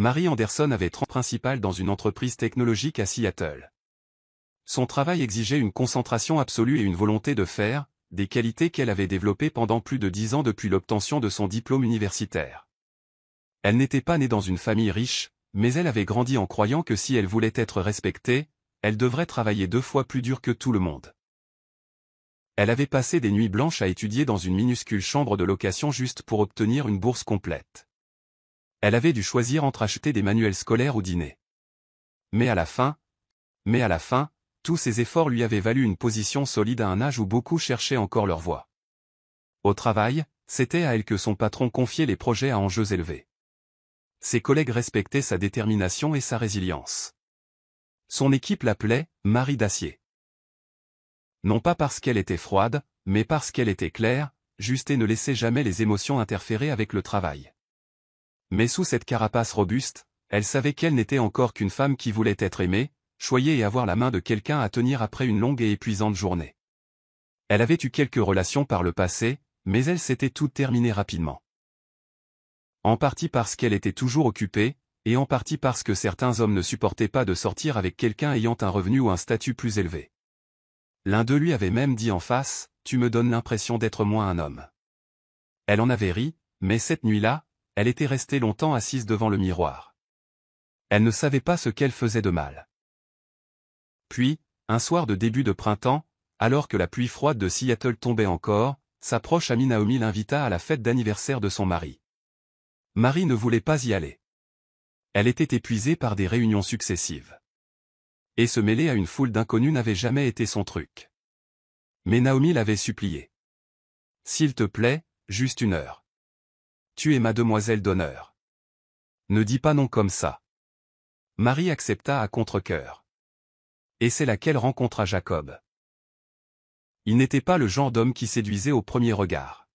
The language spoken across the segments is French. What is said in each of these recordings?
Marie Anderson avait 30 principal dans une entreprise technologique à Seattle. Son travail exigeait une concentration absolue et une volonté de faire, des qualités qu'elle avait développées pendant plus de 10 ans depuis l'obtention de son diplôme universitaire. Elle n'était pas née dans une famille riche, mais elle avait grandi en croyant que si elle voulait être respectée, elle devrait travailler 2 fois plus dur que tout le monde. Elle avait passé des nuits blanches à étudier dans une minuscule chambre de location juste pour obtenir une bourse complète. Elle avait dû choisir entre acheter des manuels scolaires ou dîner. Mais à la fin, tous ses efforts lui avaient valu une position solide à un âge où beaucoup cherchaient encore leur voie. Au travail, c'était à elle que son patron confiait les projets à enjeux élevés. Ses collègues respectaient sa détermination et sa résilience. Son équipe l'appelait « Marie d'acier ». Non pas parce qu'elle était froide, mais parce qu'elle était claire, juste et ne laissait jamais les émotions interférer avec le travail. Mais sous cette carapace robuste, elle savait qu'elle n'était encore qu'une femme qui voulait être aimée, choyée et avoir la main de quelqu'un à tenir après une longue et épuisante journée. Elle avait eu quelques relations par le passé, mais elles s'étaient toutes terminées rapidement. En partie parce qu'elle était toujours occupée, et en partie parce que certains hommes ne supportaient pas de sortir avec quelqu'un ayant un revenu ou un statut plus élevé. L'un d'eux lui avait même dit en face, « Tu me donnes l'impression d'être moins un homme ». Elle en avait ri, mais cette nuit-là, elle était restée longtemps assise devant le miroir. Elle ne savait pas ce qu'elle faisait de mal. Puis, un soir de début de printemps, alors que la pluie froide de Seattle tombait encore, sa proche amie Naomi l'invita à la fête d'anniversaire de son mari. Marie ne voulait pas y aller. Elle était épuisée par des réunions successives. Et se mêler à une foule d'inconnus n'avait jamais été son truc. Mais Naomi l'avait supplié. « S'il te plaît, juste 1 heure. Tu es ma demoiselle d'honneur. Ne dis pas non comme ça. » Marie accepta à contre-cœur. Et c'est là qu'elle rencontra Jacob. Il n'était pas le genre d'homme qui séduisait au premier regard.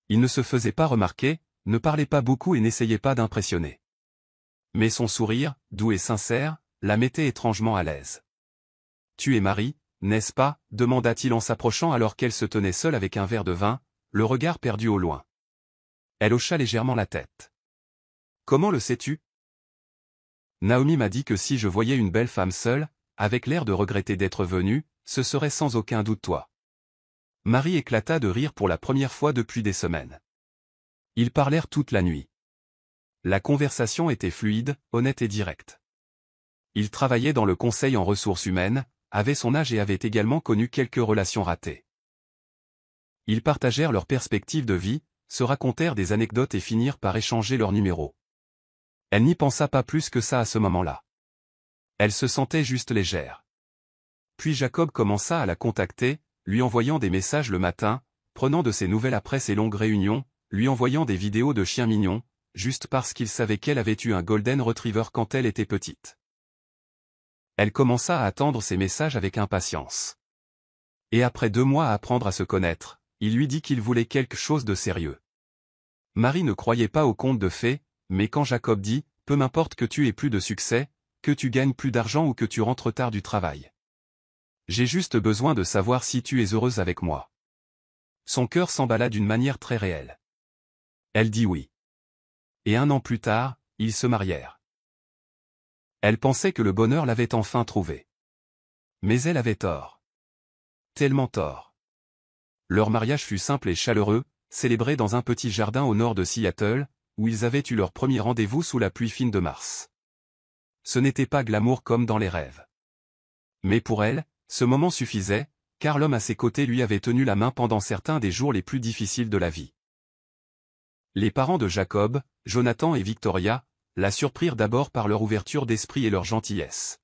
Il ne se faisait pas remarquer, ne parlait pas beaucoup et n'essayait pas d'impressionner. Mais son sourire, doux et sincère, la mettait étrangement à l'aise. « Tu es Marie, n'est-ce pas ?» demanda-t-il en s'approchant alors qu'elle se tenait seule avec un verre de vin, le regard perdu au loin. Elle hocha légèrement la tête. « Comment le sais-tu ? » Naomi m'a dit que si je voyais une belle femme seule, avec l'air de regretter d'être venue, ce serait sans aucun doute toi. Marie éclata de rire pour la première fois depuis des semaines. Ils parlèrent toute la nuit. La conversation était fluide, honnête et directe. Il travaillait dans le conseil en ressources humaines, avait son âge et avait également connu quelques relations ratées. Ils partagèrent leurs perspectives de vie, se racontèrent des anecdotes et finirent par échanger leurs numéros. Elle n'y pensa pas plus que ça à ce moment-là. Elle se sentait juste légère. Puis Jacob commença à la contacter, lui envoyant des messages le matin, prenant de ses nouvelles après ses longues réunions, lui envoyant des vidéos de chiens mignons, juste parce qu'il savait qu'elle avait eu un Golden Retriever quand elle était petite. Elle commença à attendre ses messages avec impatience. Et après 2 mois à apprendre à se connaître, il lui dit qu'il voulait quelque chose de sérieux. Marie ne croyait pas au conte de fées, mais quand Jacob dit « Peu m'importe que tu aies plus de succès, que tu gagnes plus d'argent ou que tu rentres tard du travail. J'ai juste besoin de savoir si tu es heureuse avec moi. » Son cœur s'emballa d'une manière très réelle. Elle dit oui. Et 1 an plus tard, ils se marièrent. Elle pensait que le bonheur l'avait enfin trouvé. Mais elle avait tort. Tellement tort. Leur mariage fut simple et chaleureux, célébré dans un petit jardin au nord de Seattle, où ils avaient eu leur premier rendez-vous sous la pluie fine de mars. Ce n'était pas glamour comme dans les rêves. Mais pour elle, ce moment suffisait, car l'homme à ses côtés lui avait tenu la main pendant certains des jours les plus difficiles de la vie. Les parents de Jacob, Jonathan et Victoria, la surprirent d'abord par leur ouverture d'esprit et leur gentillesse.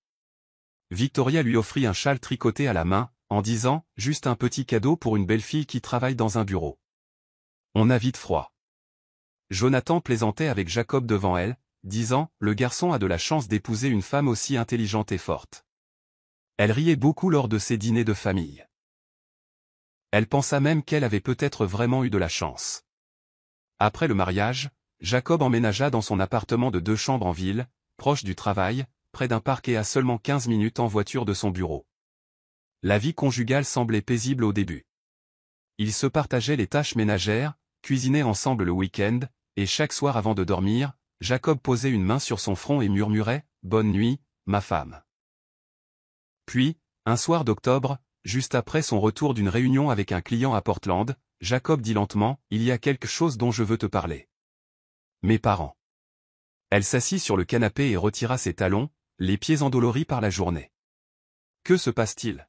Victoria lui offrit un châle tricoté à la main, en disant « Juste un petit cadeau pour une belle fille qui travaille dans un bureau. On a vite froid. » Jonathan plaisantait avec Jacob devant elle, disant « Le garçon a de la chance d'épouser une femme aussi intelligente et forte. » Elle riait beaucoup lors de ses dîners de famille. Elle pensa même qu'elle avait peut-être vraiment eu de la chance. Après le mariage, Jacob emménagea dans son appartement de 2 chambres en ville, proche du travail, près d'un parc et à seulement 15 minutes en voiture de son bureau. La vie conjugale semblait paisible au début. Ils se partageaient les tâches ménagères, cuisinaient ensemble le week-end, et chaque soir avant de dormir, Jacob posait une main sur son front et murmurait « Bonne nuit, ma femme ». Puis, un soir d'octobre, juste après son retour d'une réunion avec un client à Portland, Jacob dit lentement « Il y a quelque chose dont je veux te parler. » Mes parents. Elle s'assit sur le canapé et retira ses talons, les pieds endoloris par la journée. Que se passe-t-il?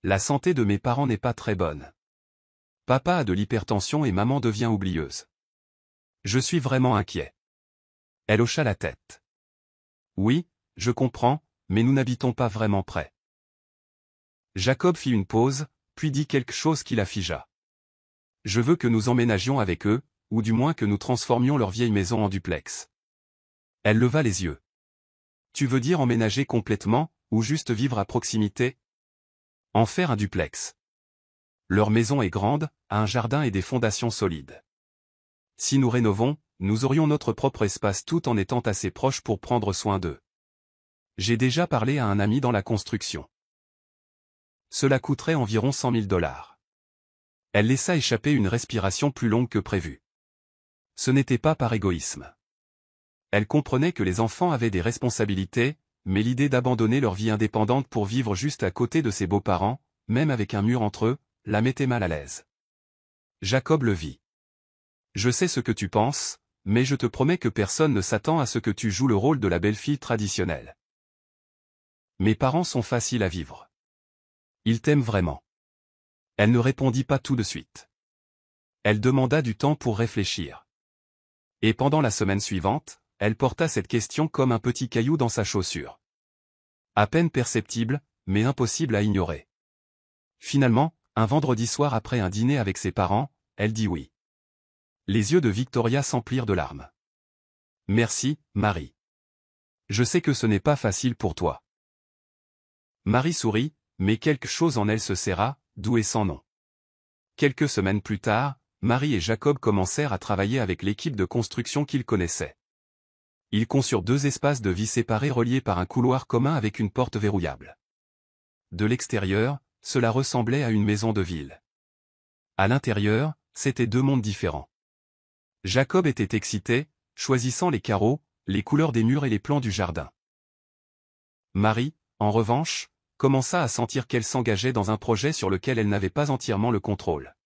La santé de mes parents n'est pas très bonne. Papa a de l'hypertension et maman devient oublieuse. Je suis vraiment inquiet. Elle hocha la tête. Oui, je comprends, mais nous n'habitons pas vraiment près. Jacob fit une pause, puis dit quelque chose qui la figea. Je veux que nous emménagions avec eux, ou du moins que nous transformions leur vieille maison en duplex. Elle leva les yeux. Tu veux dire emménager complètement, ou juste vivre à proximité? En faire un duplex. Leur maison est grande, a un jardin et des fondations solides. Si nous rénovons, nous aurions notre propre espace tout en étant assez proches pour prendre soin d'eux. J'ai déjà parlé à un ami dans la construction. Cela coûterait environ 100 000 $. Elle laissa échapper une respiration plus longue que prévu. Ce n'était pas par égoïsme. Elle comprenait que les enfants avaient des responsabilités, mais l'idée d'abandonner leur vie indépendante pour vivre juste à côté de ses beaux-parents, même avec un mur entre eux, la mettait mal à l'aise. Jacob le vit. Je sais ce que tu penses, mais je te promets que personne ne s'attend à ce que tu joues le rôle de la belle-fille traditionnelle. Mes parents sont faciles à vivre. Ils t'aiment vraiment. Elle ne répondit pas tout de suite. Elle demanda du temps pour réfléchir. Et pendant la semaine suivante, elle porta cette question comme un petit caillou dans sa chaussure. À peine perceptible, mais impossible à ignorer. Finalement, un vendredi soir après un dîner avec ses parents, elle dit oui. Les yeux de Victoria s'emplirent de larmes. Merci, Marie. Je sais que ce n'est pas facile pour toi. Marie sourit, mais quelque chose en elle se serra, doux et sans nom. Quelques semaines plus tard, Marie et Jacob commencèrent à travailler avec l'équipe de construction qu'ils connaissaient. Ils conçurent 2 espaces de vie séparés reliés par un couloir commun avec une porte verrouillable. De l'extérieur, cela ressemblait à une maison de ville. À l'intérieur, c'étaient 2 mondes différents. Jacob était excité, choisissant les carreaux, les couleurs des murs et les plans du jardin. Marie, en revanche, commença à sentir qu'elle s'engageait dans un projet sur lequel elle n'avait pas entièrement le contrôle.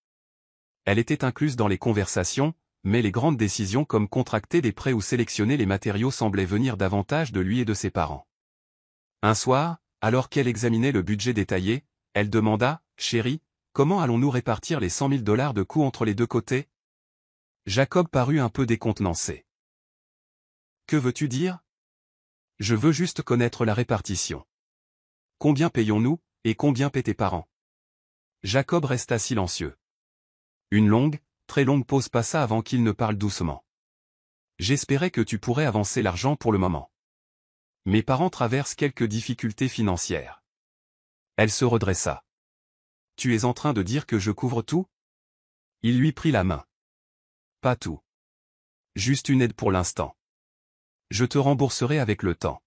Elle était incluse dans les conversations, mais les grandes décisions comme contracter des prêts ou sélectionner les matériaux semblaient venir davantage de lui et de ses parents. Un soir, alors qu'elle examinait le budget détaillé, elle demanda « Chérie, comment allons-nous répartir les 100 000 $ de coûts entre les 2 côtés ?» Jacob parut un peu décontenancé. « Que veux-tu dire ? Je veux juste connaître la répartition. Combien payons-nous, et combien paient tes parents ?» Jacob resta silencieux. Une longue, très longue pause passa avant qu'il ne parle doucement. J'espérais que tu pourrais avancer l'argent pour le moment. Mes parents traversent quelques difficultés financières. Elle se redressa. Tu es en train de dire que je couvre tout? Il lui prit la main. Pas tout. Juste une aide pour l'instant. Je te rembourserai avec le temps.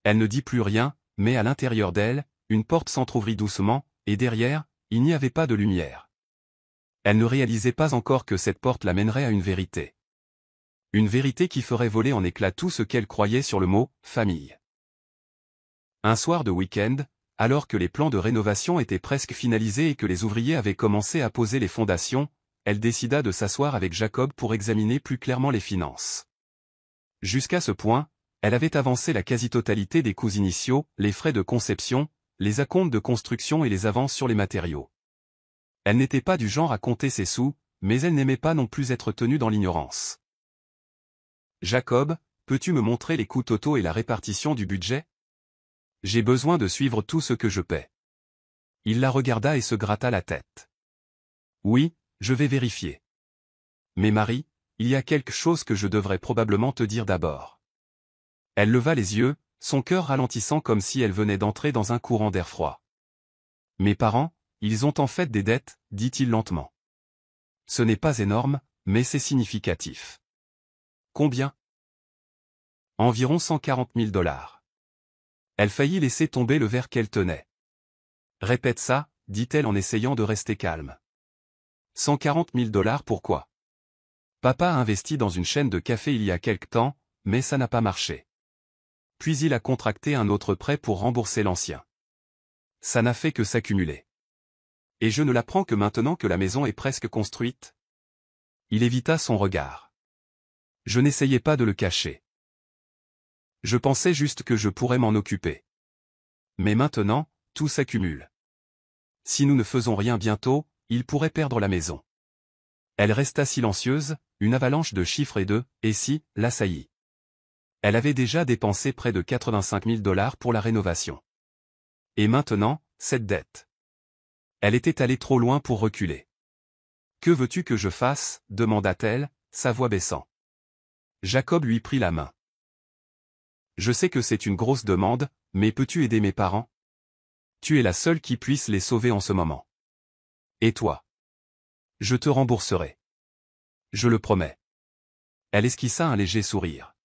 Elle ne dit plus rien, mais à l'intérieur d'elle, une porte s'entr'ouvrit doucement, et derrière, il n'y avait pas de lumière. Elle ne réalisait pas encore que cette porte l'amènerait à une vérité. Une vérité qui ferait voler en éclats tout ce qu'elle croyait sur le mot « famille ». Un soir de week-end, alors que les plans de rénovation étaient presque finalisés et que les ouvriers avaient commencé à poser les fondations, elle décida de s'asseoir avec Jacob pour examiner plus clairement les finances. Jusqu'à ce point, elle avait avancé la quasi-totalité des coûts initiaux, les frais de conception, les acomptes de construction et les avances sur les matériaux. Elle n'était pas du genre à compter ses sous, mais elle n'aimait pas non plus être tenue dans l'ignorance. « Jacob, peux-tu me montrer les coûts totaux et la répartition du budget? J'ai besoin de suivre tout ce que je paie. » Il la regarda et se gratta la tête. « Oui, je vais vérifier. Mais Marie, il y a quelque chose que je devrais probablement te dire d'abord. » Elle leva les yeux, son cœur ralentissant comme si elle venait d'entrer dans un courant d'air froid. « Mes parents, ils ont en fait des dettes, dit-il lentement. Ce n'est pas énorme, mais c'est significatif. Combien? Environ 140 000 $. Elle faillit laisser tomber le verre qu'elle tenait. Répète ça, dit-elle en essayant de rester calme. 140 000 $ pourquoi? Papa a investi dans une chaîne de café il y a quelque temps, mais ça n'a pas marché. Puis il a contracté un autre prêt pour rembourser l'ancien. Ça n'a fait que s'accumuler. Et je ne l'apprends que maintenant que la maison est presque construite. Il évita son regard. Je n'essayais pas de le cacher. Je pensais juste que je pourrais m'en occuper. Mais maintenant, tout s'accumule. Si nous ne faisons rien bientôt, il pourrait perdre la maison. Elle resta silencieuse, une avalanche de chiffres et de « et si » l'assaillit. Elle avait déjà dépensé près de 85 000 $ pour la rénovation. Et maintenant, cette dette. Elle était allée trop loin pour reculer. « Que veux-tu que je fasse » demanda-t-elle, sa voix baissant. Jacob lui prit la main. « Je sais que c'est une grosse demande, mais peux-tu aider mes parents? Tu es la seule qui puisse les sauver en ce moment. Et toi? Je te rembourserai. Je le promets. » Elle esquissa un léger sourire.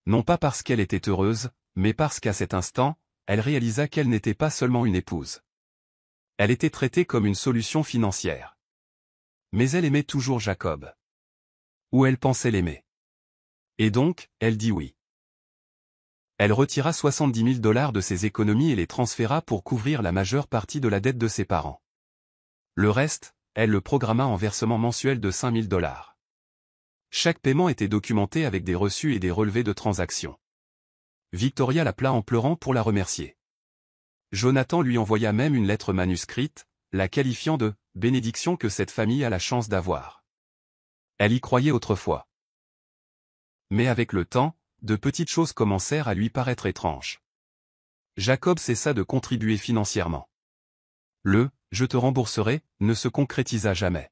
Non pas parce qu'elle était heureuse, mais parce qu'à cet instant, elle réalisa qu'elle n'était pas seulement une épouse. Elle était traitée comme une solution financière. Mais elle aimait toujours Jacob. Ou elle pensait l'aimer. Et donc, elle dit oui. Elle retira 70 000 $ de ses économies et les transféra pour couvrir la majeure partie de la dette de ses parents. Le reste, elle le programma en versement mensuel de 5 000 $. Chaque paiement était documenté avec des reçus et des relevés de transactions. Victoria l'appela en pleurant pour la remercier. Jonathan lui envoya même une lettre manuscrite, la qualifiant de « bénédiction que cette famille a la chance d'avoir ». Elle y croyait autrefois. Mais avec le temps, de petites choses commencèrent à lui paraître étranges. Jacob cessa de contribuer financièrement. Le « je te rembourserai » ne se concrétisa jamais.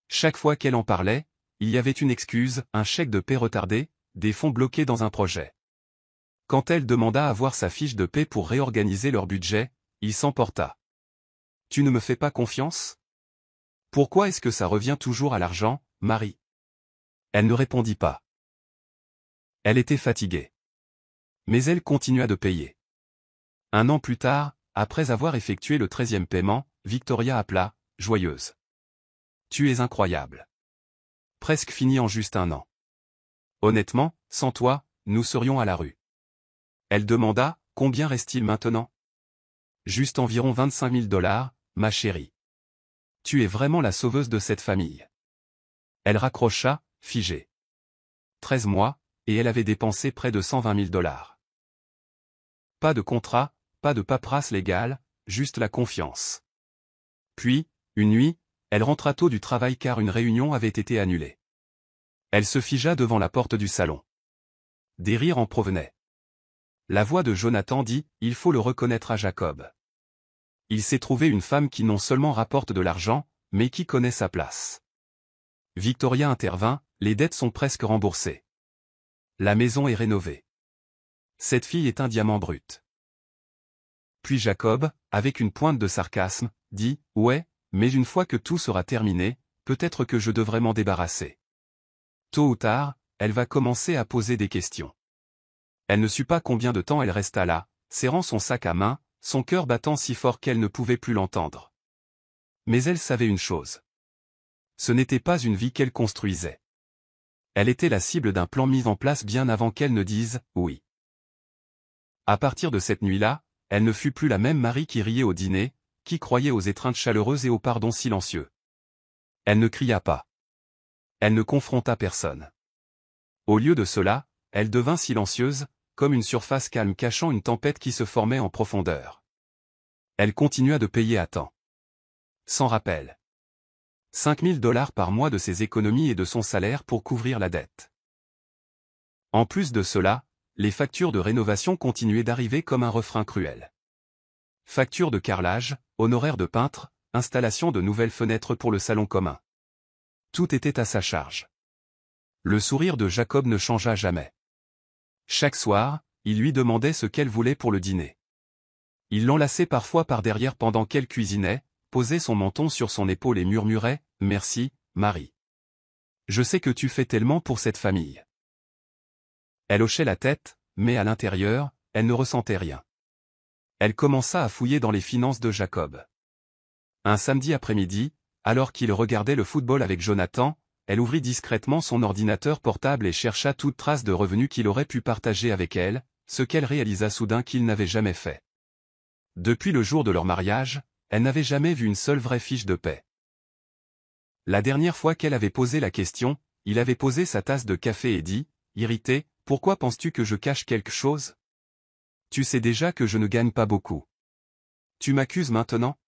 Chaque fois qu'elle en parlait, il y avait une excuse, un chèque de paie retardé, des fonds bloqués dans un projet. Quand elle demanda à voir sa fiche de paie pour réorganiser leur budget, il s'emporta. « Tu ne me fais pas confiance? Pourquoi est-ce que ça revient toujours à l'argent, Marie ?» Elle ne répondit pas. Elle était fatiguée. Mais elle continua de payer. Un an plus tard, après avoir effectué le 13e paiement, Victoria appela, joyeuse. « Tu es incroyable. Presque fini en juste un an. Honnêtement, sans toi, nous serions à la rue. » Elle demanda, « Combien reste-t-il maintenant ?»« Juste environ 25 000 $, ma chérie. Tu es vraiment la sauveuse de cette famille. » Elle raccrocha, figée. 13 mois, et elle avait dépensé près de 120 000 $. Pas de contrat, pas de paperasse légale, juste la confiance. Puis, une nuit, elle rentra tôt du travail car une réunion avait été annulée. Elle se figea devant la porte du salon. Des rires en provenaient. La voix de Jonathan dit, « Il faut le reconnaître à Jacob. Il s'est trouvé une femme qui non seulement rapporte de l'argent, mais qui connaît sa place. » Victoria intervint, « Les dettes sont presque remboursées. La maison est rénovée. Cette fille est un diamant brut. » Puis Jacob, avec une pointe de sarcasme, dit, « Ouais, mais une fois que tout sera terminé, peut-être que je devrais m'en débarrasser. Tôt ou tard, elle va commencer à poser des questions. » Elle ne sut pas combien de temps elle resta là, serrant son sac à main, son cœur battant si fort qu'elle ne pouvait plus l'entendre. Mais elle savait une chose. Ce n'était pas une vie qu'elle construisait. Elle était la cible d'un plan mis en place bien avant qu'elle ne dise « oui ». À partir de cette nuit-là, elle ne fut plus la même Marie qui riait au dîner, qui croyait aux étreintes chaleureuses et aux pardons silencieux. Elle ne cria pas. Elle ne confronta personne. Au lieu de cela, elle devint silencieuse, comme une surface calme cachant une tempête qui se formait en profondeur. Elle continua de payer à temps. Sans rappel. 5 000 $ par mois de ses économies et de son salaire pour couvrir la dette. En plus de cela, les factures de rénovation continuaient d'arriver comme un refrain cruel. Factures de carrelage, honoraires de peintre, installation de nouvelles fenêtres pour le salon commun. Tout était à sa charge. Le sourire de Jacob ne changea jamais. Chaque soir, il lui demandait ce qu'elle voulait pour le dîner. Il l'enlaçait parfois par derrière pendant qu'elle cuisinait, posait son menton sur son épaule et murmurait « Merci, Marie. Je sais que tu fais tellement pour cette famille. » Elle hochait la tête, mais à l'intérieur, elle ne ressentait rien. Elle commença à fouiller dans les finances de Jacob. Un samedi après-midi, alors qu'il regardait le football avec Jonathan, elle ouvrit discrètement son ordinateur portable et chercha toute trace de revenus qu'il aurait pu partager avec elle, ce qu'elle réalisa soudain qu'il n'avait jamais fait. Depuis le jour de leur mariage, elle n'avait jamais vu une seule vraie fiche de paie. La dernière fois qu'elle avait posé la question, il avait posé sa tasse de café et dit, irrité, « Pourquoi penses-tu que je cache quelque chose? Tu sais déjà que je ne gagne pas beaucoup. Tu m'accuses maintenant ?»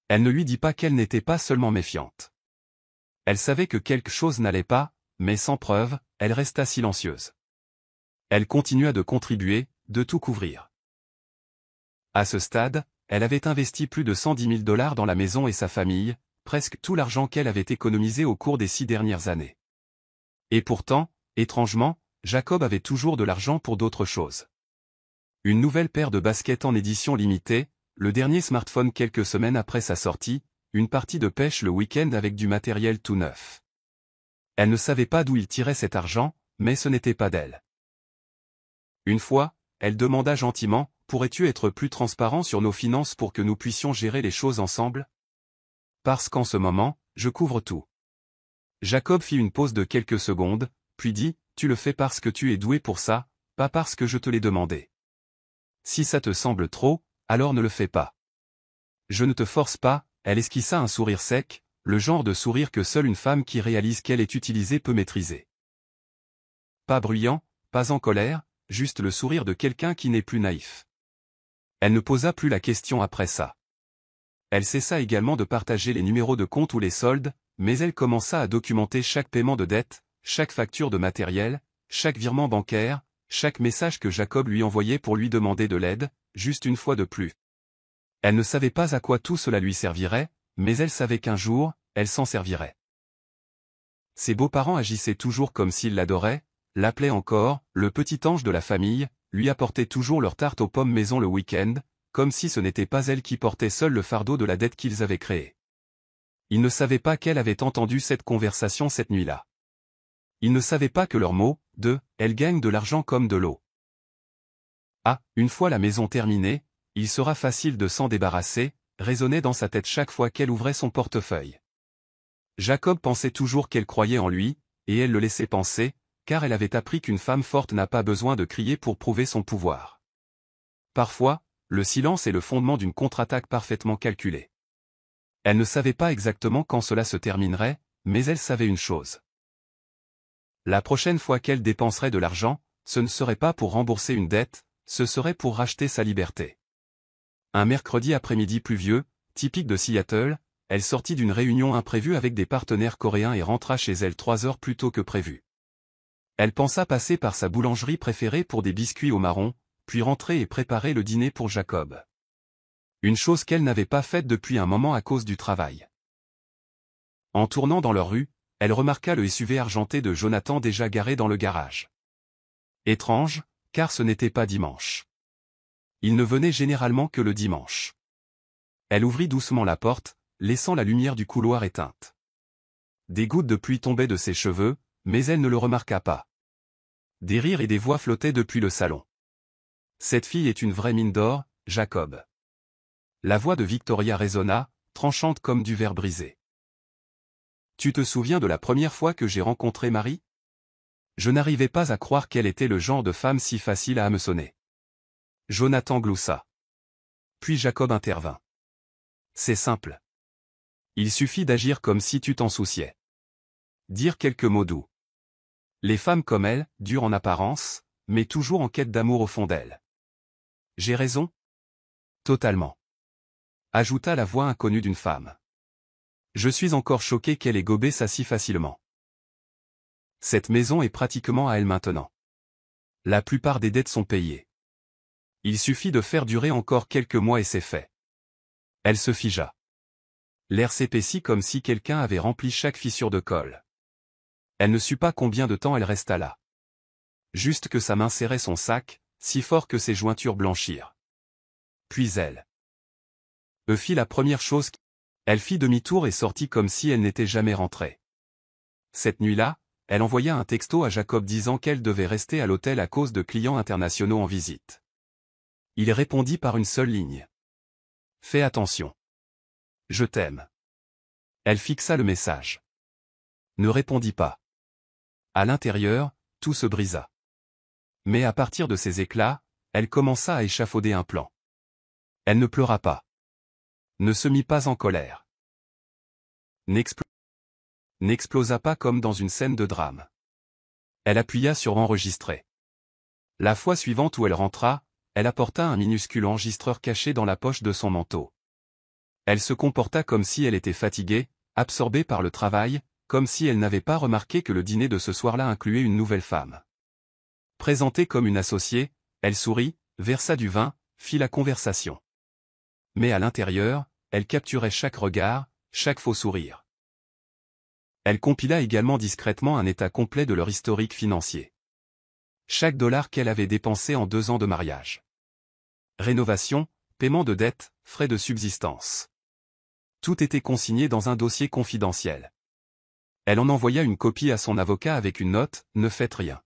Elle ne lui dit pas qu'elle n'était pas seulement méfiante. Elle savait que quelque chose n'allait pas, mais sans preuve, elle resta silencieuse. Elle continua de contribuer, de tout couvrir. À ce stade, elle avait investi plus de 110 000 $ dans la maison et sa famille, presque tout l'argent qu'elle avait économisé au cours des 6 dernières années. Et pourtant, étrangement, Jacob avait toujours de l'argent pour d'autres choses. Une nouvelle paire de baskets en édition limitée, le dernier smartphone quelques semaines après sa sortie, une partie de pêche le week-end avec du matériel tout neuf. Elle ne savait pas d'où il tirait cet argent, mais ce n'était pas d'elle. Une fois, elle demanda gentiment, « Pourrais-tu être plus transparent sur nos finances pour que nous puissions gérer les choses ensemble ? Parce qu'en ce moment, je couvre tout. » Jacob fit une pause de quelques secondes, puis dit, « Tu le fais parce que tu es doué pour ça, pas parce que je te l'ai demandé. Si ça te semble trop, alors ne le fais pas. Je ne te force pas. » Elle esquissa un sourire sec, le genre de sourire que seule une femme qui réalise qu'elle est utilisée peut maîtriser. Pas bruyant, pas en colère, juste le sourire de quelqu'un qui n'est plus naïf. Elle ne posa plus la question après ça. Elle cessa également de partager les numéros de compte ou les soldes, mais elle commença à documenter chaque paiement de dette, chaque facture de matériel, chaque virement bancaire, chaque message que Jacob lui envoyait pour lui demander de l'aide, juste une fois de plus. Elle ne savait pas à quoi tout cela lui servirait, mais elle savait qu'un jour, elle s'en servirait. Ses beaux-parents agissaient toujours comme s'ils l'adoraient, l'appelaient encore « le petit ange de la famille », lui apportaient toujours leur tarte aux pommes maison le week-end, comme si ce n'était pas elle qui portait seule le fardeau de la dette qu'ils avaient créée. Ils ne savaient pas qu'elle avait entendu cette conversation cette nuit-là. Ils ne savaient pas que leurs mots, « elle gagne de l'argent comme de l'eau ». Ah, une fois la maison terminée, il sera facile de s'en débarrasser, résonnait dans sa tête chaque fois qu'elle ouvrait son portefeuille. Jacob pensait toujours qu'elle croyait en lui, et elle le laissait penser, car elle avait appris qu'une femme forte n'a pas besoin de crier pour prouver son pouvoir. Parfois, le silence est le fondement d'une contre-attaque parfaitement calculée. Elle ne savait pas exactement quand cela se terminerait, mais elle savait une chose. La prochaine fois qu'elle dépenserait de l'argent, ce ne serait pas pour rembourser une dette, ce serait pour racheter sa liberté. Un mercredi après-midi pluvieux, typique de Seattle, elle sortit d'une réunion imprévue avec des partenaires coréens et rentra chez elle 3 heures plus tôt que prévu. Elle pensa passer par sa boulangerie préférée pour des biscuits au marron, puis rentrer et préparer le dîner pour Jacob. Une chose qu'elle n'avait pas faite depuis un moment à cause du travail. En tournant dans leur rue, elle remarqua le SUV argenté de Jonathan déjà garé dans le garage. Étrange, car ce n'était pas dimanche. Il ne venait généralement que le dimanche. Elle ouvrit doucement la porte, laissant la lumière du couloir éteinte. Des gouttes de pluie tombaient de ses cheveux, mais elle ne le remarqua pas. Des rires et des voix flottaient depuis le salon. Cette fille est une vraie mine d'or, Jacob. La voix de Victoria résonna, tranchante comme du verre brisé. Tu te souviens de la première fois que j'ai rencontré Marie? Je n'arrivais pas à croire qu'elle était le genre de femme si facile à hameçonner. Jonathan gloussa. Puis Jacob intervint. C'est simple. Il suffit d'agir comme si tu t'en souciais. Dire quelques mots doux. Les femmes comme elle, dures en apparence, mais toujours en quête d'amour au fond d'elles. J'ai raison? Totalement. Ajouta la voix inconnue d'une femme. Je suis encore choqué qu'elle ait gobé ça si facilement. Cette maison est pratiquement à elle maintenant. La plupart des dettes sont payées. Il suffit de faire durer encore quelques mois et c'est fait. Elle se figea. L'air s'épaissit comme si quelqu'un avait rempli chaque fissure de colle. Elle ne sut pas combien de temps elle resta là. Juste que sa main serrait son sac, si fort que ses jointures blanchirent. Puis elle fit la première chose. Elle fit demi-tour et sortit comme si elle n'était jamais rentrée. Cette nuit-là, elle envoya un texto à Jacob disant qu'elle devait rester à l'hôtel à cause de clients internationaux en visite. Il répondit par une seule ligne. Fais attention. Je t'aime. Elle fixa le message. ne répondit pas. À l'intérieur, tout se brisa. Mais à partir de ces éclats, elle commença à échafauder un plan. Elle ne pleura pas. Ne se mit pas en colère. N'explosa pas comme dans une scène de drame. Elle appuya sur enregistrer. La fois suivante où elle rentra, elle apporta un minuscule enregistreur caché dans la poche de son manteau. Elle se comporta comme si elle était fatiguée, absorbée par le travail, comme si elle n'avait pas remarqué que le dîner de ce soir-là incluait une nouvelle femme. Présentée comme une associée, elle sourit, versa du vin, fit la conversation. Mais à l'intérieur, elle capturait chaque regard, chaque faux sourire. Elle compila également discrètement un état complet de leur historique financier. Chaque dollar qu'elle avait dépensé en 2 ans de mariage. Rénovation, paiement de dettes, frais de subsistance. Tout était consigné dans un dossier confidentiel. Elle en envoya une copie à son avocat avec une note, ne faites rien.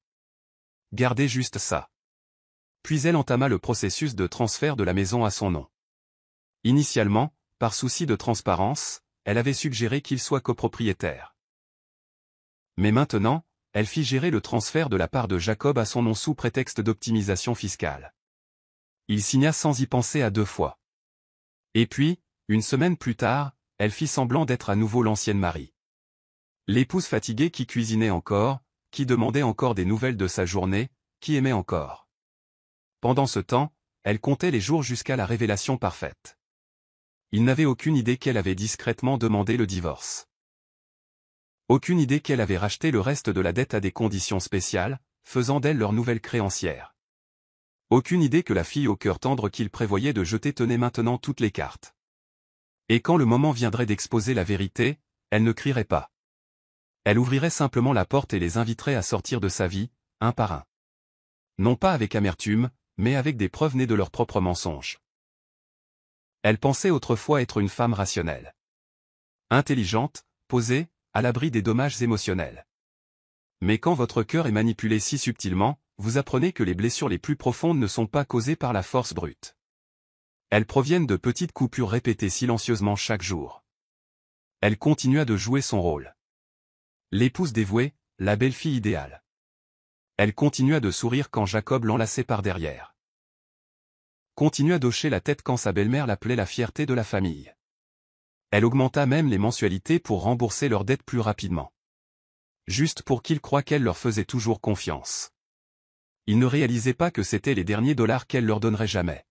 Gardez juste ça. Puis elle entama le processus de transfert de la maison à son nom. Initialement, par souci de transparence, elle avait suggéré qu'il soit copropriétaire. Mais maintenant, elle fit gérer le transfert de la part de Jacob à son nom sous prétexte d'optimisation fiscale. Il signa sans y penser à 2 fois. Et puis, une semaine plus tard, elle fit semblant d'être à nouveau l'ancienne Marie. L'épouse fatiguée qui cuisinait encore, qui demandait encore des nouvelles de sa journée, qui aimait encore. Pendant ce temps, elle comptait les jours jusqu'à la révélation parfaite. Il n'avait aucune idée qu'elle avait discrètement demandé le divorce. Aucune idée qu'elle avait racheté le reste de la dette à des conditions spéciales, faisant d'elle leur nouvelle créancière. Aucune idée que la fille au cœur tendre qu'il prévoyait de jeter tenait maintenant toutes les cartes. Et quand le moment viendrait d'exposer la vérité, elle ne crierait pas. Elle ouvrirait simplement la porte et les inviterait à sortir de sa vie, un par un. Non pas avec amertume, mais avec des preuves nées de leurs propres mensonges. Elle pensait autrefois être une femme rationnelle. Intelligente, posée, à l'abri des dommages émotionnels. Mais quand votre cœur est manipulé si subtilement, vous apprenez que les blessures les plus profondes ne sont pas causées par la force brute. Elles proviennent de petites coupures répétées silencieusement chaque jour. Elle continua de jouer son rôle. L'épouse dévouée, la belle-fille idéale. Elle continua de sourire quand Jacob l'enlaçait par derrière. Continua d'hocher la tête quand sa belle-mère l'appelait la fierté de la famille. Elle augmenta même les mensualités pour rembourser leurs dettes plus rapidement. Juste pour qu'ils croient qu'elle leur faisait toujours confiance. Ils ne réalisaient pas que c'étaient les derniers dollars qu'elle leur donnerait jamais.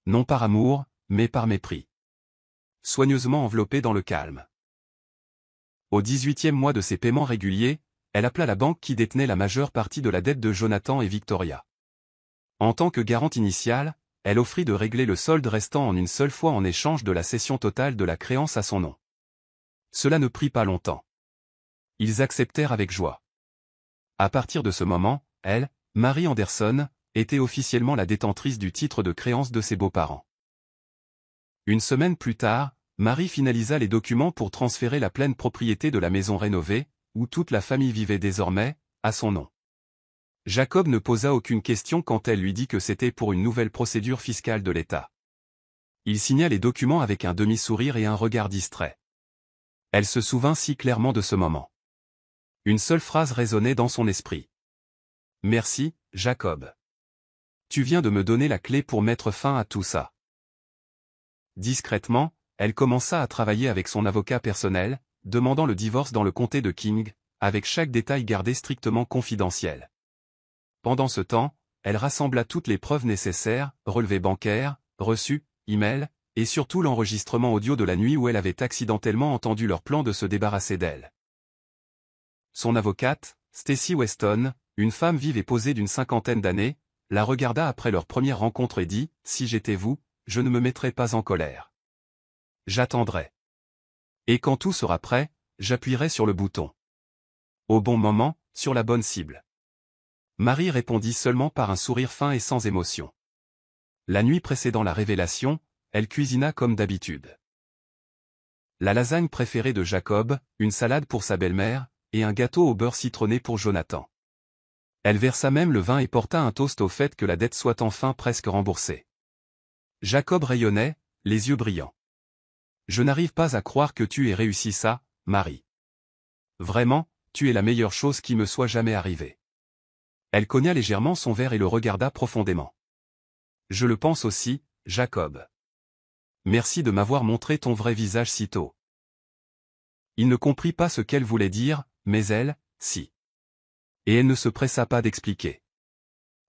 Non par amour, mais par mépris. Soigneusement enveloppée dans le calme. Au 18e mois de ses paiements réguliers, elle appela la banque qui détenait la majeure partie de la dette de Jonathan et Victoria. En tant que garante initiale, elle offrit de régler le solde restant en une seule fois en échange de la cession totale de la créance à son nom. Cela ne prit pas longtemps. Ils acceptèrent avec joie. À partir de ce moment, elle, Marie Anderson, était officiellement la détentrice du titre de créance de ses beaux-parents. Une semaine plus tard, Marie finalisa les documents pour transférer la pleine propriété de la maison rénovée, où toute la famille vivait désormais, à son nom. Jacob ne posa aucune question quand elle lui dit que c'était pour une nouvelle procédure fiscale de l'État. Il signa les documents avec un demi-sourire et un regard distrait. Elle se souvint si clairement de ce moment. Une seule phrase résonnait dans son esprit. « Merci, Jacob. Tu viens de me donner la clé pour mettre fin à tout ça. » Discrètement, elle commença à travailler avec son avocat personnel, demandant le divorce dans le comté de King, avec chaque détail gardé strictement confidentiel. Pendant ce temps, elle rassembla toutes les preuves nécessaires, relevés bancaires, reçus, emails, et surtout l'enregistrement audio de la nuit où elle avait accidentellement entendu leur plan de se débarrasser d'elle. Son avocate, Stacey Weston, une femme vive et posée d'une 50aine d'années, la regarda après leur première rencontre et dit « Si j'étais vous, je ne me mettrais pas en colère. J'attendrai. Et quand tout sera prêt, j'appuierai sur le bouton. Au bon moment, sur la bonne cible. » Marie répondit seulement par un sourire fin et sans émotion. La nuit précédant la révélation, elle cuisina comme d'habitude. La lasagne préférée de Jacob, une salade pour sa belle-mère, et un gâteau au beurre citronné pour Jonathan. Elle versa même le vin et porta un toast au fait que la dette soit enfin presque remboursée. Jacob rayonnait, les yeux brillants. « Je n'arrive pas à croire que tu aies réussi ça, Marie. Vraiment, tu es la meilleure chose qui me soit jamais arrivée. Elle cogna légèrement son verre et le regarda profondément. Je le pense aussi, Jacob. Merci de m'avoir montré ton vrai visage si tôt. Il ne comprit pas ce qu'elle voulait dire, mais elle, si. Et elle ne se pressa pas d'expliquer.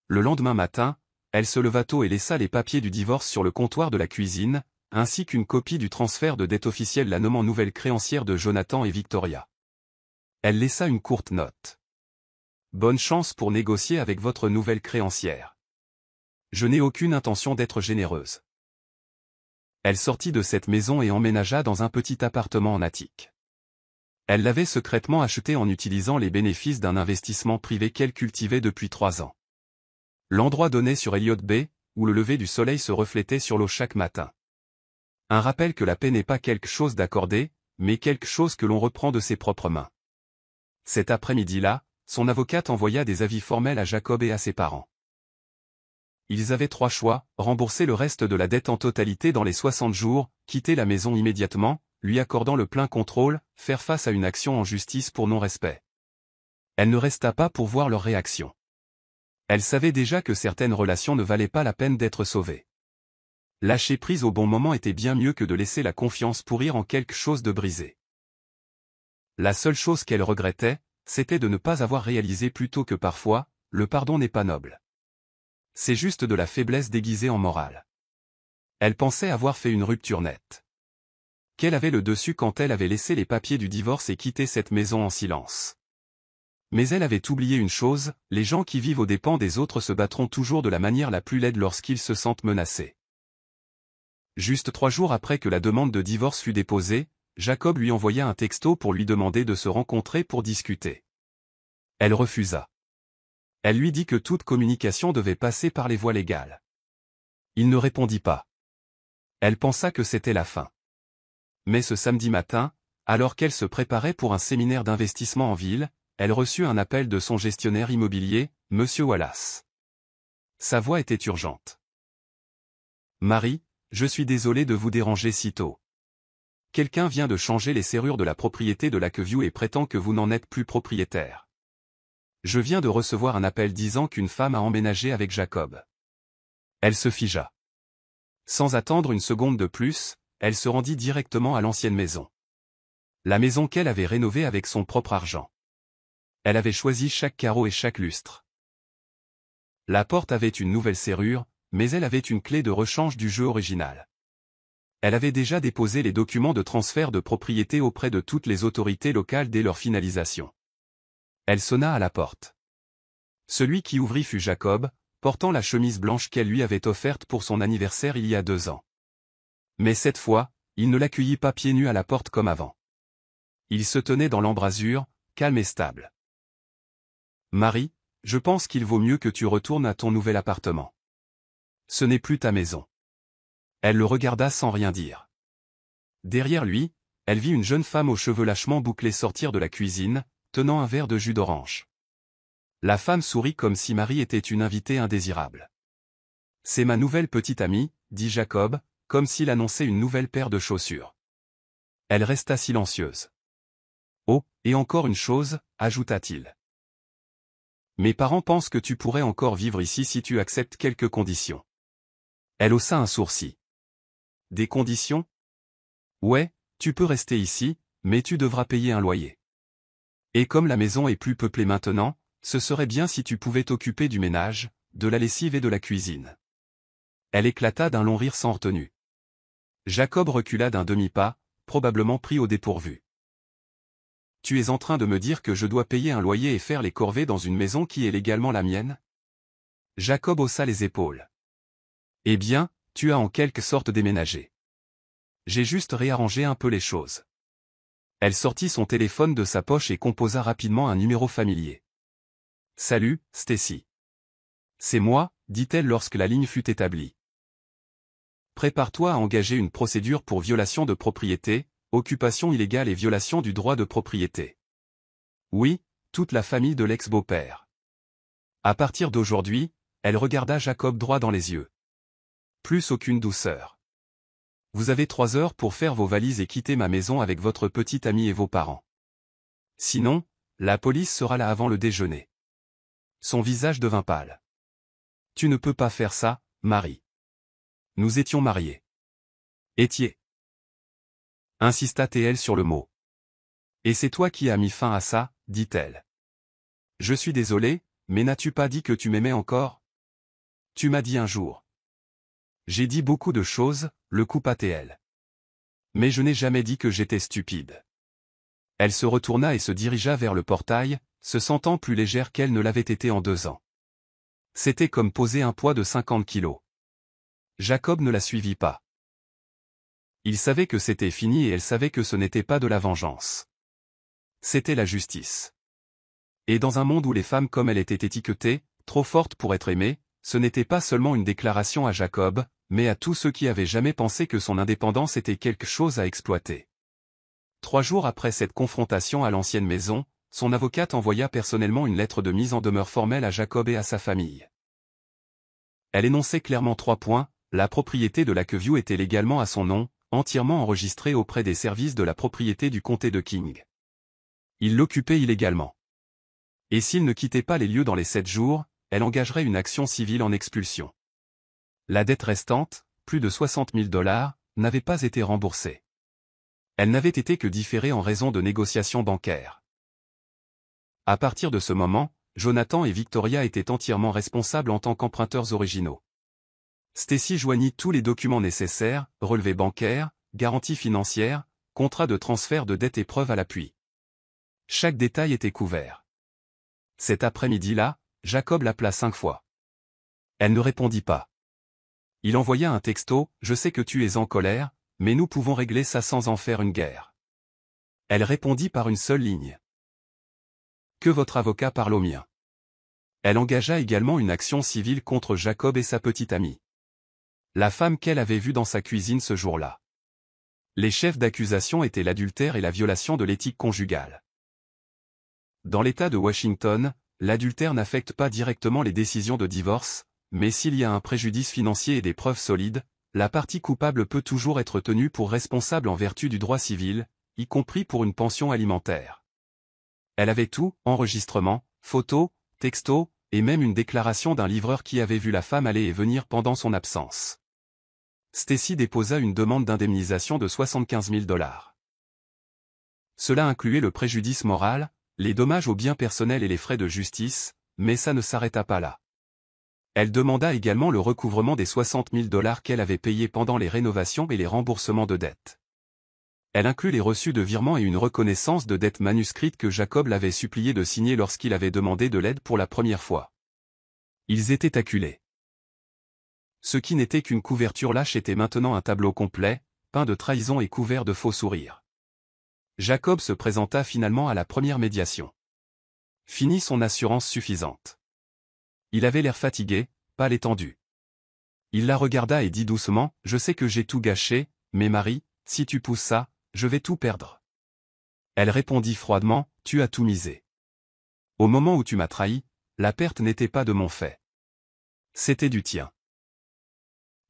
Le lendemain matin, elle se leva tôt et laissa les papiers du divorce sur le comptoir de la cuisine, ainsi qu'une copie du transfert de dette officielle la nommant nouvelle créancière de Jonathan et Victoria. Elle laissa une courte note. Bonne chance pour négocier avec votre nouvelle créancière. Je n'ai aucune intention d'être généreuse. Elle sortit de cette maison et emménagea dans un petit appartement en attique. Elle l'avait secrètement acheté en utilisant les bénéfices d'un investissement privé qu'elle cultivait depuis 3 ans. L'endroit donnait sur Elliott Bay, où le lever du soleil se reflétait sur l'eau chaque matin. Un rappel que la paix n'est pas quelque chose d'accordé, mais quelque chose que l'on reprend de ses propres mains. Cet après-midi-là, son avocate envoya des avis formels à Jacob et à ses parents. Ils avaient 3 choix, rembourser le reste de la dette en totalité dans les 60 jours, quitter la maison immédiatement, lui accordant le plein contrôle, faire face à une action en justice pour non-respect. Elle ne resta pas pour voir leur réaction. Elle savait déjà que certaines relations ne valaient pas la peine d'être sauvées. Lâcher prise au bon moment était bien mieux que de laisser la confiance pourrir en quelque chose de brisé. La seule chose qu'elle regrettait, c'était de ne pas avoir réalisé plus tôt que parfois, le pardon n'est pas noble. C'est juste de la faiblesse déguisée en morale. Elle pensait avoir fait une rupture nette. Qu'elle avait le dessus quand elle avait laissé les papiers du divorce et quitté cette maison en silence. Mais elle avait oublié une chose, les gens qui vivent aux dépens des autres se battront toujours de la manière la plus laide lorsqu'ils se sentent menacés. Juste 3 jours après que la demande de divorce fut déposée, Jacob lui envoya un texto pour lui demander de se rencontrer pour discuter. Elle refusa. Elle lui dit que toute communication devait passer par les voies légales. Il ne répondit pas. Elle pensa que c'était la fin. Mais ce samedi matin, alors qu'elle se préparait pour un séminaire d'investissement en ville, elle reçut un appel de son gestionnaire immobilier, Monsieur Wallace. Sa voix était urgente. Marie, je suis désolé de vous déranger si tôt. Quelqu'un vient de changer les serrures de la propriété de Lakeview et prétend que vous n'en êtes plus propriétaire. Je viens de recevoir un appel disant qu'une femme a emménagé avec Jacob. Elle se figea. Sans attendre une seconde de plus, elle se rendit directement à l'ancienne maison. La maison qu'elle avait rénovée avec son propre argent. Elle avait choisi chaque carreau et chaque lustre. La porte avait une nouvelle serrure, mais elle avait une clé de rechange du jeu original. Elle avait déjà déposé les documents de transfert de propriété auprès de toutes les autorités locales dès leur finalisation. Elle sonna à la porte. Celui qui ouvrit fut Jacob, portant la chemise blanche qu'elle lui avait offerte pour son anniversaire il y a 2 ans. Mais cette fois, il ne l'accueillit pas pieds nus à la porte comme avant. Il se tenait dans l'embrasure, calme et stable. Marie, je pense qu'il vaut mieux que tu retournes à ton nouvel appartement. Ce n'est plus ta maison. Elle le regarda sans rien dire. Derrière lui, elle vit une jeune femme aux cheveux lâchement bouclés sortir de la cuisine, tenant un verre de jus d'orange. La femme sourit comme si Marie était une invitée indésirable. C'est ma nouvelle petite amie, dit Jacob, comme s'il annonçait une nouvelle paire de chaussures. Elle resta silencieuse. Oh, et encore une chose, ajouta-t-il. Mes parents pensent que tu pourrais encore vivre ici si tu acceptes quelques conditions. Elle haussa un sourcil. Des conditions? Ouais, tu peux rester ici, mais tu devras payer un loyer. Et comme la maison est plus peuplée maintenant, ce serait bien si tu pouvais t'occuper du ménage, de la lessive et de la cuisine. Elle éclata d'un long rire sans retenue. Jacob recula d'un demi-pas, probablement pris au dépourvu. Tu es en train de me dire que je dois payer un loyer et faire les corvées dans une maison qui est légalement la mienne? Jacob haussa les épaules. Eh bien, tu as en quelque sorte déménagé. J'ai juste réarrangé un peu les choses. Elle sortit son téléphone de sa poche et composa rapidement un numéro familier. Salut, Stacy. C'est moi, dit-elle lorsque la ligne fut établie. Prépare-toi à engager une procédure pour violation de propriété, occupation illégale et violation du droit de propriété. Oui, toute la famille de l'ex-beau-père. À partir d'aujourd'hui, elle regarda Jacob droit dans les yeux. Plus aucune douceur. Vous avez 3 heures pour faire vos valises et quitter ma maison avec votre petite amie et vos parents. Sinon, la police sera là avant le déjeuner. Son visage devint pâle. Tu ne peux pas faire ça, Marie. Nous étions mariés. Étiez. Insista T.L. sur le mot. Et c'est toi qui as mis fin à ça, dit-elle. Je suis désolé, mais n'as-tu pas dit que tu m'aimais encore? Tu m'as dit un jour. J'ai dit beaucoup de choses, le coupa T.L. Mais je n'ai jamais dit que j'étais stupide. Elle se retourna et se dirigea vers le portail, se sentant plus légère qu'elle ne l'avait été en 2 ans. C'était comme poser un poids de 50 kilos. Jacob ne la suivit pas. Il savait que c'était fini et elle savait que ce n'était pas de la vengeance. C'était la justice. Et dans un monde où les femmes comme elle étaient étiquetées, trop fortes pour être aimées, ce n'était pas seulement une déclaration à Jacob, mais à tous ceux qui avaient jamais pensé que son indépendance était quelque chose à exploiter. 3 jours après cette confrontation à l'ancienne maison, son avocate envoya personnellement une lettre de mise en demeure formelle à Jacob et à sa famille. Elle énonçait clairement 3 points, la propriété de Lakeview était légalement à son nom, entièrement enregistrée auprès des services de la propriété du comté de King. Il l'occupait illégalement. Et s'il ne quittait pas les lieux dans les 7 jours, elle engagerait une action civile en expulsion. La dette restante, plus de 60 000 $, n'avait pas été remboursée. Elle n'avait été que différée en raison de négociations bancaires. À partir de ce moment, Jonathan et Victoria étaient entièrement responsables en tant qu'emprunteurs originaux. Stacy joignit tous les documents nécessaires, relevés bancaires, garanties financières, contrats de transfert de dette et preuves à l'appui. Chaque détail était couvert. Cet après-midi-là, Jacob l'appela 5 fois. Elle ne répondit pas. Il envoya un texto, « Je sais que tu es en colère, mais nous pouvons régler ça sans en faire une guerre. » Elle répondit par une seule ligne. « Que votre avocat parle au mien. » Elle engagea également une action civile contre Jacob et sa petite amie. La femme qu'elle avait vue dans sa cuisine ce jour-là. Les chefs d'accusation étaient l'adultère et la violation de l'éthique conjugale. Dans l'État de Washington, l'adultère n'affecte pas directement les décisions de divorce, mais s'il y a un préjudice financier et des preuves solides, la partie coupable peut toujours être tenue pour responsable en vertu du droit civil, y compris pour une pension alimentaire. Elle avait tout, enregistrement, photos, textos, et même une déclaration d'un livreur qui avait vu la femme aller et venir pendant son absence. Stacy déposa une demande d'indemnisation de 75 000 $. Cela incluait le préjudice moral, les dommages aux biens personnels et les frais de justice, mais ça ne s'arrêta pas là. Elle demanda également le recouvrement des 60 000 $ qu'elle avait payés pendant les rénovations et les remboursements de dettes. Elle inclut les reçus de virement et une reconnaissance de dette manuscrite que Jacob l'avait supplié de signer lorsqu'il avait demandé de l'aide pour la première fois. Ils étaient acculés. Ce qui n'était qu'une couverture lâche était maintenant un tableau complet, peint de trahison et couvert de faux sourires. Jacob se présenta finalement à la première médiation. Finit son assurance suffisante. Il avait l'air fatigué, pâle et tendu. Il la regarda et dit doucement, « Je sais que j'ai tout gâché, mais Marie, si tu pousses ça, je vais tout perdre. » Elle répondit froidement, « Tu as tout misé. Au moment où tu m'as trahi, la perte n'était pas de mon fait. C'était du tien. »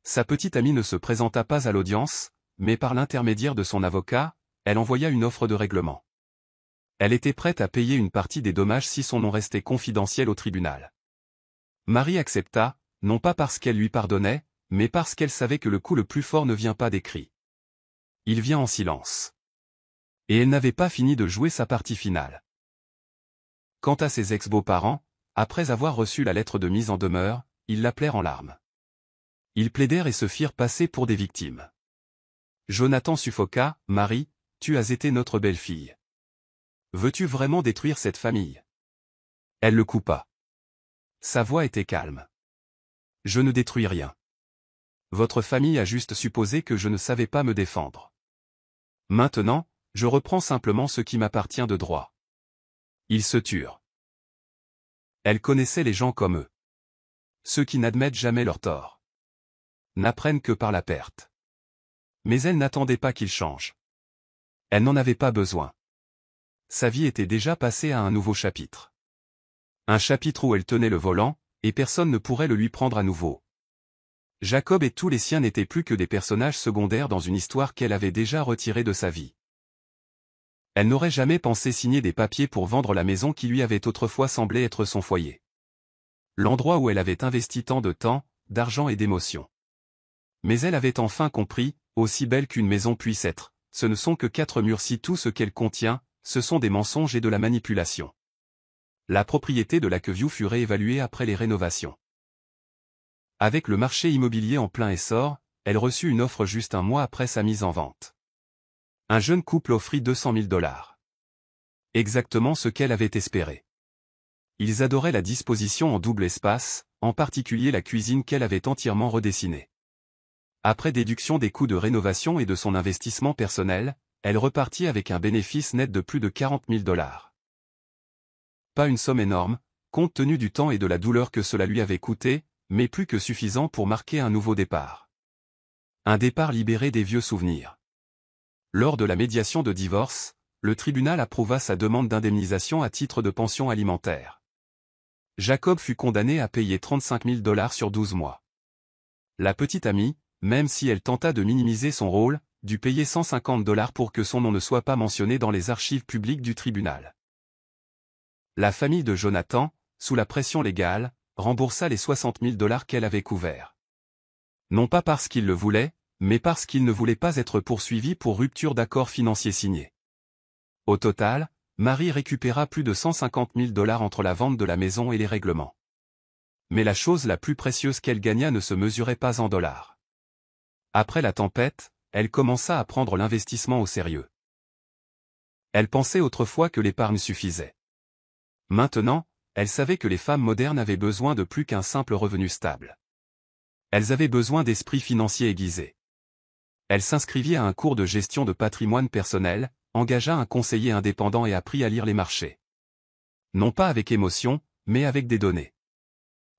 Sa petite amie ne se présenta pas à l'audience, mais par l'intermédiaire de son avocat, elle envoya une offre de règlement. Elle était prête à payer une partie des dommages si son nom restait confidentiel au tribunal. Marie accepta, non pas parce qu'elle lui pardonnait, mais parce qu'elle savait que le coup le plus fort ne vient pas des cris. Il vient en silence. Et elle n'avait pas fini de jouer sa partie finale. Quant à ses ex-beaux-parents, après avoir reçu la lettre de mise en demeure, ils l'appelèrent en larmes. Ils plaidèrent et se firent passer pour des victimes. Jonathan suffoqua, « Marie, tu as été notre belle-fille. Veux-tu vraiment détruire cette famille? » Elle le coupa. Sa voix était calme. « Je ne détruis rien. Votre famille a juste supposé que je ne savais pas me défendre. Maintenant, je reprends simplement ce qui m'appartient de droit. » Ils se turent. Elle connaissait les gens comme eux. Ceux qui n'admettent jamais leur tort. N'apprennent que par la perte. Mais elle n'attendait pas qu'il change. Elle n'en avait pas besoin. Sa vie était déjà passée à un nouveau chapitre. Un chapitre où elle tenait le volant, et personne ne pourrait le lui prendre à nouveau. Jacob et tous les siens n'étaient plus que des personnages secondaires dans une histoire qu'elle avait déjà retirée de sa vie. Elle n'aurait jamais pensé signer des papiers pour vendre la maison qui lui avait autrefois semblé être son foyer. L'endroit où elle avait investi tant de temps, d'argent et d'émotions. Mais elle avait enfin compris, aussi belle qu'une maison puisse être, ce ne sont que 4 murs si tout ce qu'elle contient, ce sont des mensonges et de la manipulation. La propriété de Lakeview fut réévaluée après les rénovations. Avec le marché immobilier en plein essor, elle reçut une offre juste un mois après sa mise en vente. Un jeune couple offrit 200 000 $. Exactement ce qu'elle avait espéré. Ils adoraient la disposition en double espace, en particulier la cuisine qu'elle avait entièrement redessinée. Après déduction des coûts de rénovation et de son investissement personnel, elle repartit avec un bénéfice net de plus de 40 000 $. Pas une somme énorme, compte tenu du temps et de la douleur que cela lui avait coûté, mais plus que suffisant pour marquer un nouveau départ. Un départ libéré des vieux souvenirs. Lors de la médiation de divorce, le tribunal approuva sa demande d'indemnisation à titre de pension alimentaire. Jacob fut condamné à payer 35 000 $ sur 12 mois. La petite amie, même si elle tenta de minimiser son rôle, dut payer 150 $ pour que son nom ne soit pas mentionné dans les archives publiques du tribunal. La famille de Jonathan, sous la pression légale, remboursa les 60 000 $ qu'elle avait couverts. Non pas parce qu'il le voulait, mais parce qu'il ne voulait pas être poursuivi pour rupture d'accord financier signé. Au total, Marie récupéra plus de 150 000 $ entre la vente de la maison et les règlements. Mais la chose la plus précieuse qu'elle gagna ne se mesurait pas en dollars. Après la tempête, elle commença à prendre l'investissement au sérieux. Elle pensait autrefois que l'épargne suffisait. Maintenant, elle savait que les femmes modernes avaient besoin de plus qu'un simple revenu stable. Elles avaient besoin d'esprit financier aiguisé. Elle s'inscrivit à un cours de gestion de patrimoine personnel, engagea un conseiller indépendant et apprit à lire les marchés. Non pas avec émotion, mais avec des données.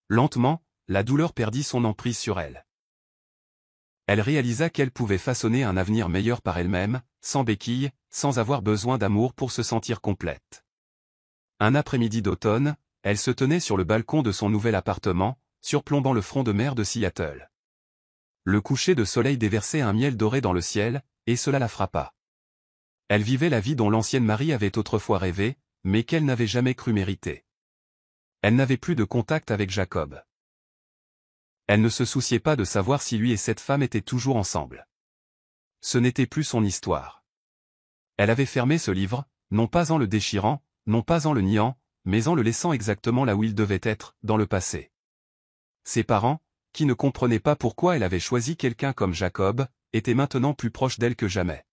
Lentement, la douleur perdit son emprise sur elle. Elle réalisa qu'elle pouvait façonner un avenir meilleur par elle-même, sans béquille, sans avoir besoin d'amour pour se sentir complète. Un après-midi d'automne, elle se tenait sur le balcon de son nouvel appartement, surplombant le front de mer de Seattle. Le coucher de soleil déversait un miel doré dans le ciel, et cela la frappa. Elle vivait la vie dont l'ancienne Marie avait autrefois rêvé, mais qu'elle n'avait jamais cru mériter. Elle n'avait plus de contact avec Jacob. Elle ne se souciait pas de savoir si lui et cette femme étaient toujours ensemble. Ce n'était plus son histoire. Elle avait fermé ce livre, non pas en le déchirant, non pas en le niant, mais en le laissant exactement là où il devait être, dans le passé. Ses parents, qui ne comprenaient pas pourquoi elle avait choisi quelqu'un comme Jacob, étaient maintenant plus proches d'elle que jamais.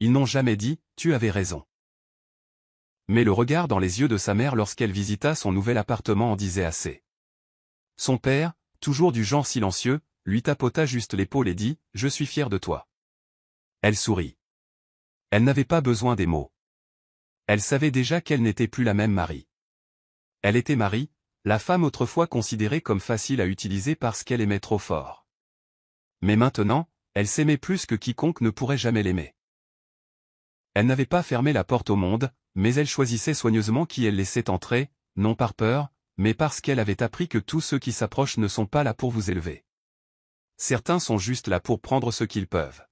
Ils n'ont jamais dit « tu avais raison ». Mais le regard dans les yeux de sa mère lorsqu'elle visita son nouvel appartement en disait assez. Son père, toujours du genre silencieux, lui tapota juste l'épaule et dit « je suis fier de toi ». Elle sourit. Elle n'avait pas besoin des mots. Elle savait déjà qu'elle n'était plus la même Marie. Elle était Marie, la femme autrefois considérée comme facile à utiliser parce qu'elle aimait trop fort. Mais maintenant, elle s'aimait plus que quiconque ne pourrait jamais l'aimer. Elle n'avait pas fermé la porte au monde, mais elle choisissait soigneusement qui elle laissait entrer, non par peur, mais parce qu'elle avait appris que tous ceux qui s'approchent ne sont pas là pour vous élever. Certains sont juste là pour prendre ce qu'ils peuvent.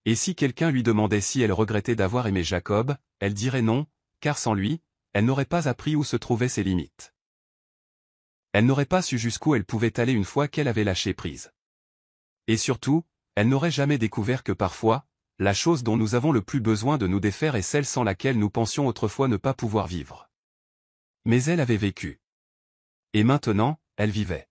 Et si quelqu'un lui demandait si elle regrettait d'avoir aimé Jacob, elle dirait non, car sans lui, elle n'aurait pas appris où se trouvaient ses limites. Elle n'aurait pas su jusqu'où elle pouvait aller une fois qu'elle avait lâché prise. Et surtout, elle n'aurait jamais découvert que parfois, la chose dont nous avons le plus besoin de nous défaire est celle sans laquelle nous pensions autrefois ne pas pouvoir vivre. Mais elle avait vécu. Et maintenant, elle vivait.